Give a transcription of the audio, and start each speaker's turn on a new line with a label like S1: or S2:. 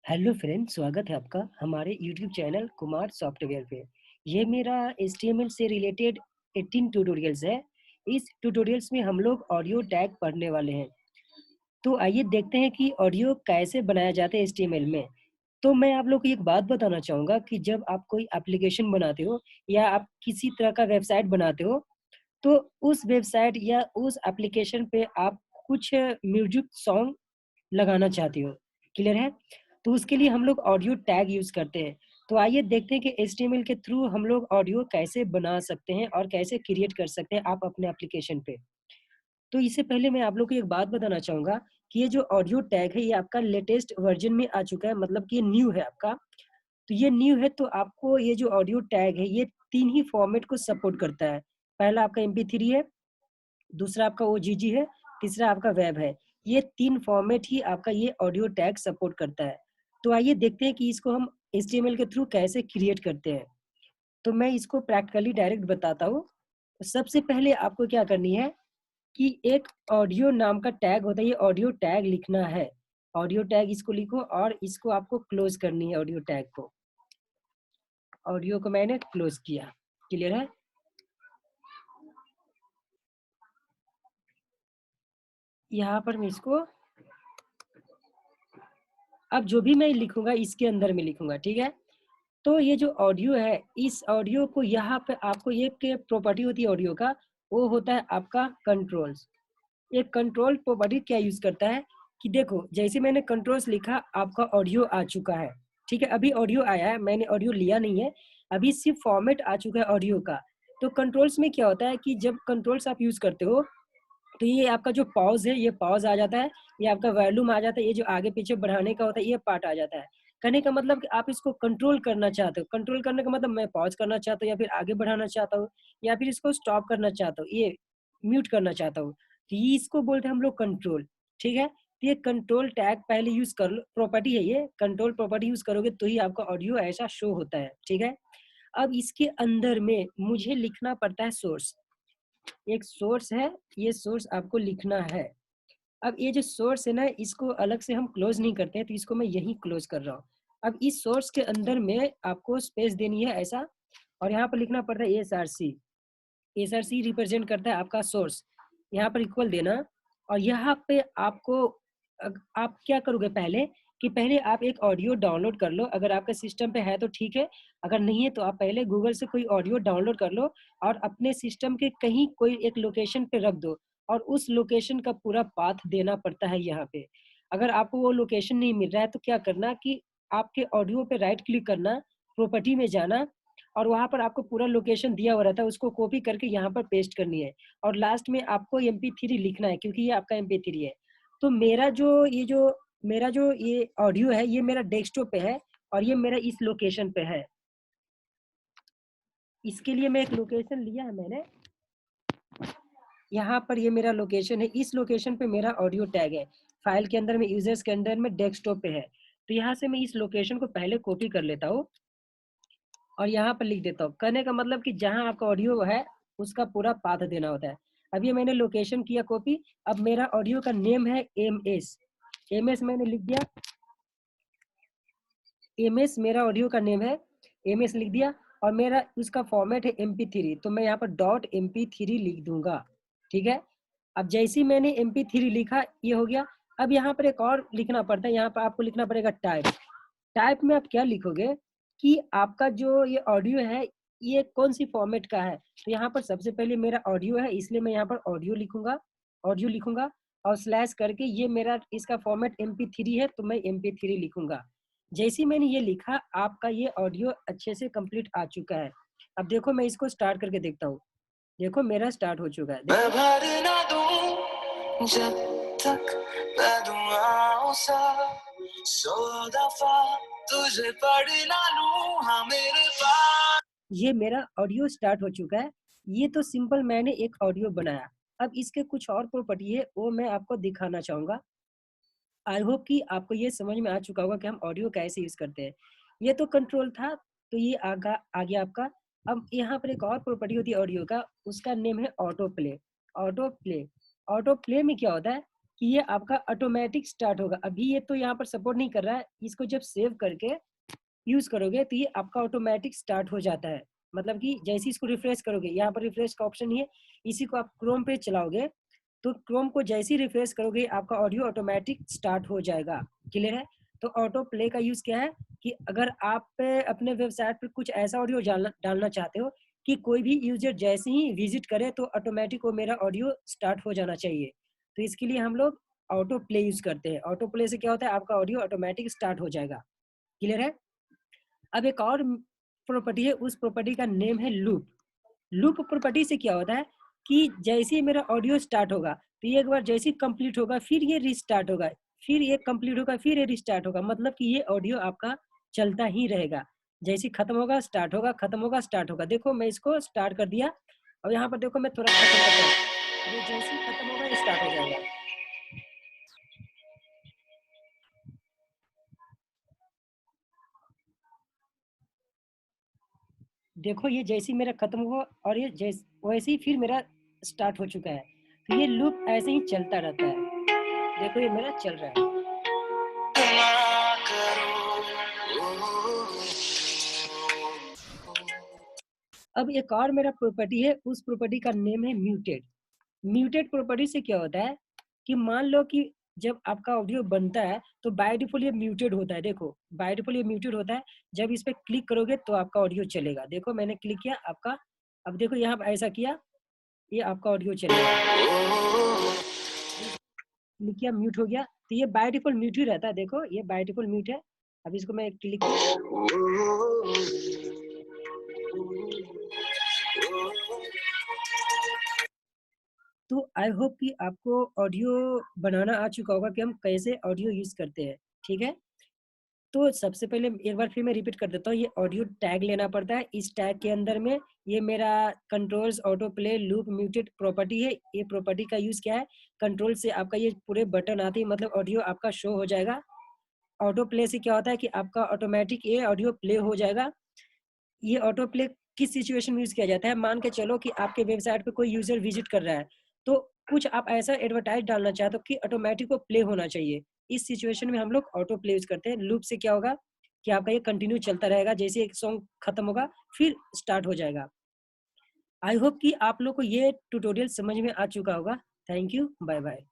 S1: Hello friend, स्वागत है आपका हमारे यूट्यूब चैनल कुमार सॉफ्टवेयर पे। ये मेरा HTML से रिलेटेड 18 ट्यूटोरियल्स है। इस ट्यूटोरियल्स में हम लोग ऑडियो टैग पढ़ने वाले हैं। तो आइए देखते हैं कि ऑडियो कैसे बनाया जाता है HTML में। तो मैं आप लोग को एक बात बताना चाहूँगा कि जब आप कोई एप्लीकेशन बनाते हो या आप किसी तरह का वेबसाइट बनाते हो, तो उस वेबसाइट या उस एप्लीकेशन पे आप कुछ म्यूजिक सॉन्ग लगाना चाहती हो, क्लियर है? तो उसके लिए हम लोग ऑडियो टैग यूज़ करते हैं। तो आइए देखते हैं कि एचटीएमएल के थ्रू हम लोग ऑडियो कैसे बना सकते हैं और कैसे क्रिएट कर सकते हैं आप अपने एप्लीकेशन पे। तो इससे पहले मैं आप लोग को एक बात बताना चाहूँगा कि ये जो ऑडियो टैग है, ये आपका लेटेस्ट वर्ज़न में आ चुका है, मतलब कि ये न्यू है आपका। तो ये न्यू है, तो आपको ये जो ऑडियो टैग है, ये 3 ही फॉर्मेट को सपोर्ट करता है। पहला आपका एमपी3 है, दूसरा आपका ओजीजी है, तीसरा आपका वेब है। ये 3 फॉर्मेट ही आपका ये ऑडियो टैग सपोर्ट करता है। तो आइए देखते हैं कि इसको हम एचटीएमएल के थ्रू कैसे क्रिएट करते हैं। तो मैं इसको प्रैक्टिकली डायरेक्ट बताता हूँ। सबसे पहले आपको क्या करनी है कि एक ऑडियो नाम का टैग होता है, ये ऑडियो टैग लिखना है। ऑडियो टैग इसको लिखो और इसको आपको क्लोज़ करनी है ऑडियो टैग को। ऑडियो को मैंने क्लोज़ किया, क्लियर है? यहाँ पर मैं इसको अब जो भी मैं लिखूँगा इसके अंदर में लिखूँगा, ठीक है? तो ये जो ऑडियो है, इस ऑडियो को यहाँ पे आपको एक प्रॉपर्टी होती है ऑडियो का, वो होता है आपका कंट्रोल्स। ये कंट्रोल प्रॉपर्टी क्या यूज़ करता है कि देखो, जैसे मैंने कंट्रोल्स लिखा, आपका ऑडियो आ चुका है, ठीक है? अभी ऑडियो आया है, मैंने ऑडियो लिया नहीं है, अभी सिर्फ़ फॉर्मेट आ चुका है ऑडियो का। तो कंट्रोल्स में क्या होता है कि जब कंट्रोल्स आप यूज़ करते हो, तो ये आपका जो पॉज़ है, ये पॉज़ आ जाता है, ये आपका वॉल्यूम आ जाता है, ये जो आगे-पीछे बढ़ाने का होता है, ये पार्ट आ जाता है। कहने का मतलब कि आप इसको कंट्रोल करना चाहते हो, कंट्रोल करने का मतलब मैं पॉज़ करना चाहता हूँ या फिर आगे बढ़ाना चाहता हूँ या फिर इसको स्टॉप करना चाहता हूँ, ये म्यूट करना चाहता हूँ। तो ये इसको बोलते हैं हम लोग कंट्रोल, ठीक है? तो ये कंट्रोल टैग पहले यूज़ कर लो, प्रॉपर्टी है ये, कंट्रोल प्रॉपर्टी यूज़ करोगे तो ही आपका ऑडियो ऐसा शो होता है, ठीक है? अब इसके अंदर में मुझे लिखना पड़ता है सोर्स। एक सोर्स है, ये सोर्स आपको लिखना है। अब ये जो सोर्स है ना, इसको अलग से हम क्लोज नहीं करते हैं, तो इसको मैं यहीं क्लोज कर रहा हूँ। अब इस सोर्स के अंदर में आपको स्पेस देनी है ऐसा, और यहाँ पर लिखना पड़ता है एसआरसी। एसआरसी रिप्रेजेंट करता है आपका सोर्स। यहाँ पर इक्वल देना, और यहाँ पे आपको आप क्या करोगे पहले कि पहले आप एक ऑडियो डाउनलोड कर लो। अगर आपके सिस्टम पे है तो ठीक है, अगर नहीं है तो आप पहले गूगल से कोई ऑडियो डाउनलोड कर लो और अपने सिस्टम के कहीं कोई एक लोकेशन पे रख दो, और उस लोकेशन का पूरा पाथ देना पड़ता है यहाँ पे। अगर आपको वो लोकेशन नहीं मिल रहा है तो क्या करना कि आपके ऑडियो पे राइट क्लिक करना, प्रॉपर्टी में जाना, और वहाँ पर आपको पूरा लोकेशन दिया हुआ रहता है, उसको कॉपी करके यहाँ पर पेस्ट करनी है, और लास्ट में आपको MP3 लिखना है क्योंकि ये आपका MP3 है। तो मेरा जो ये ऑडियो है, ये मेरा डेस्कटॉप पे है और ये मेरा इस लोकेशन पे है। इसके लिए मैं एक लोकेशन लिया है मैंने, यहाँ पर ये मेरा लोकेशन है, इस लोकेशन पे मेरा ऑडियो टैग है। फाइल के अंदर में, यूजर्स के अंदर में डेस्कटॉप पे है। तो यहाँ से मैं इस लोकेशन को पहले कॉपी कर लेता हूँ और यहाँ पर लिख देता हूँ। कहने का मतलब कि जहाँ आपका ऑडियो है, उसका पूरा पाथ देना होता है। अब ये मैंने लोकेशन किया कॉपी। अब मेरा ऑडियो का नेम है MS। MS मैंने लिख दिया, MS मेरा ऑडियो का नेम है, MS लिख दिया, और मेरा उसका फॉर्मेट है MP3, तो मैं यहाँ पर .mp3 लिख दूंगा, ठीक है? अब जैसे ही मैंने MP3 लिखा, ये हो गया। अब यहाँ पर एक और लिखना पड़ता है, यहाँ पर आपको लिखना पड़ेगा टाइप। टाइप में आप क्या लिखोगे कि आपका जो ये ऑडियो है, ये कौन सी फॉर्मेट का है। तो यहाँ पर सबसे पहले मेरा ऑडियो है, इसलिए मैं यहाँ पर ऑडियो लिखूंगा, और स्लैश करके ये मेरा इसका फॉर्मेट MP3 है, तो मैं MP3 लिखूंगा। जैसे ही मैंने ये लिखा, आपका ये ऑडियो अच्छे से कंप्लीट आ चुका है। अब देखो, मैं इसको स्टार्ट करके देखता हूँ। देखो, मेरा स्टार्ट हो चुका है,
S2: मैं
S1: देखो।
S2: भर ना दूं जब तक मैं दुआओं सा 100 दफा तुझे पढ़ ना लूं, हाँ मेरे पास।
S1: ये मेरा ऑडियो स्टार्ट हो चुका है। ये तो सिंपल मैंने एक ऑडियो बनाया। अब इसके कुछ और प्रॉपर्टी है, वो मैं आपको दिखाना चाहूँगा। आई होप कि आपको ये समझ में आ चुका होगा कि हम ऑडियो कैसे यूज़ करते हैं। ये तो कंट्रोल था, तो ये आ गया आपका। अब यहाँ पर एक और प्रॉपर्टी होती है ऑडियो का, उसका नेम है auto play. Auto play, auto play में क्या होता है कि ये आपका ऑटोमेटिक स्टार्ट होगा। अभी ये तो यहाँ पर सपोर्ट नहीं कर रहा है, इसको जब सेव करके यूज करोगे तो ये आपका ऑटोमेटिक स्टार्ट हो जाता है। मतलब कि जैसे इसको रिफ्रेश करोगे, यहाँ पर रिफ्रेश का ऑप्शन नहीं है, इसी को आप क्रोम पे चलाओगे तो क्रोम को जैसे ही रिफ्रेश करोगे आपका ऑडियो ऑटोमेटिक स्टार्ट हो जाएगा। क्लियर है? तो ऑटो प्ले का यूज क्या है कि अगर आप अपने वेबसाइट पर कुछ ऐसा ऑडियो डालना चाहते हो कि कोई भी यूजर जैसे ही विजिट करे तो ऑटोमेटिक वो मेरा ऑडियो स्टार्ट हो जाना चाहिए, तो इसके लिए हम लोग ऑटो प्ले यूज करते हैं। ऑटो प्ले से क्या होता है, आपका ऑडियो ऑटोमेटिक स्टार्ट हो जाएगा। क्लियर है? अब एक और प्रॉपर्टी है, उस प्रॉपर्टी का नेम है लूप। लूप प्रॉपर्टी से क्या होता है कि जैसे ही मेरा ऑडियो स्टार्ट होगा तो ये एक बार जैसे ही कंप्लीट होगा फिर ये रिस्टार्ट होगा, फिर ये कंप्लीट होगा, फिर ये रिस्टार्ट होगा। मतलब कि ये ऑडियो आपका चलता ही रहेगा, जैसे ही खत्म होगा स्टार्ट होगा, खत्म होगा स्टार्ट होगा। देखो मैं इसको स्टार्ट कर दिया और यहाँ पर देखो मैं थोड़ा खत्म करता हूँ, ये जैसे ही खत्म होगा ये स्टार्ट हो जाएगा। देखो ये जैसे ही मेरा खत्म हुआ और ये जैसे वैसे ही फिर मेरा स्टार्ट हो चुका है, तो ये लूप ऐसे ही चलता रहता है। देखो ये मेरा चल रहा है। अब एक और मेरा प्रॉपर्टी है, उस प्रॉपर्टी का नेम है म्यूटेड। म्यूटेड प्रॉपर्टी से क्या होता है कि मान लो कि जब आपका ऑडियो बनता है तो बाय डिफॉल्ट ये म्यूटेड होता है। देखो बाय डिफॉल्ट ये म्यूटेड होता है, जब इस पे क्लिक करोगे तो आपका ऑडियो चलेगा। देखो मैंने क्लिक किया आपका, अब देखो यहाँ पे ऐसा किया, ये आपका ऑडियो चलेगा। क्लिक किया म्यूट हो गया, तो ये बाय डिफॉल्ट म्यूट ही रहता है। देखो ये बाय डिफॉल्ट म्यूट है। अब इसको मैं क्लिक किया, तो आई होप कि आपको ऑडियो बनाना आ चुका होगा कि हम कैसे ऑडियो यूज करते हैं। ठीक है, तो सबसे पहले एक बार फिर मैं रिपीट कर देता हूँ, ये ऑडियो टैग लेना पड़ता है। इस टैग के अंदर में ये मेरा controls auto play loop muted property है। ये प्रॉपर्टी का यूज क्या है, कंट्रोल से आपका ये पूरे बटन आते हैं, मतलब ऑडियो आपका शो हो जाएगा। ऑटो प्ले से क्या होता है कि आपका ऑटोमेटिक ये ऑडियो प्ले हो जाएगा। ये ऑटो प्ले किस सिचुएशन में यूज किया जाता है, मान के चलो कि आपके वेबसाइट पे कोई यूजर विजिट कर रहा है तो कुछ आप ऐसा एडवर्टाइज डालना चाहते हो कि ऑटोमेटिक वो प्ले होना चाहिए। इस सिचुएशन में हम लोग ऑटो प्ले यूज करते हैं। लूप से क्या होगा कि आपका ये कंटिन्यू चलता रहेगा, जैसे एक सॉन्ग खत्म होगा फिर स्टार्ट हो जाएगा। आई होप कि आप लोग को ये ट्यूटोरियल समझ में आ चुका होगा। Thank you, bye bye.